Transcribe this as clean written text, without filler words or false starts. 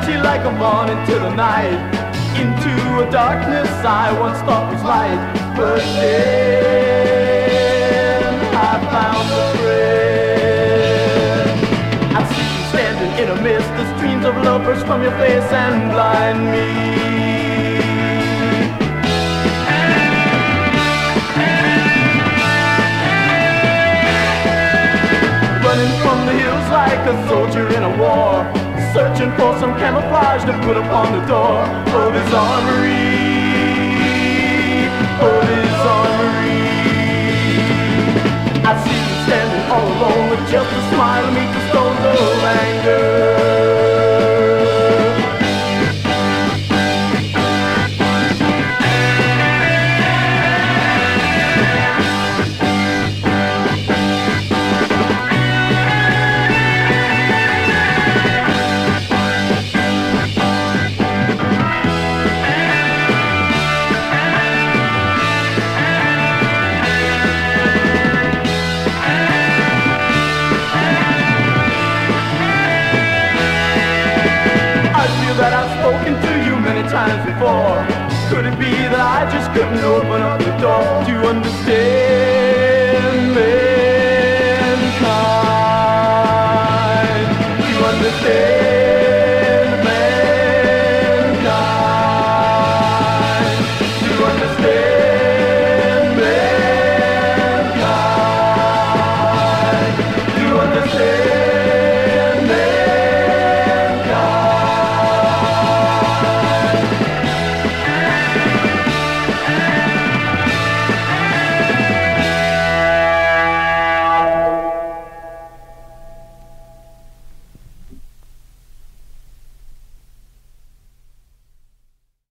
empty like a morning to the night, into a darkness I once thought was light. But then I found a friend. I see you standing in a mist, the streams of love burst from your face and blind me. Running from the hills like a soldier in a war, searching for some camouflage to put upon the door of his armory, of his armory. I see you standing all alone with just a smile to meet the storms of anger. That I've spoken to you many times before. Could it be that I just couldn't open up the door to understand?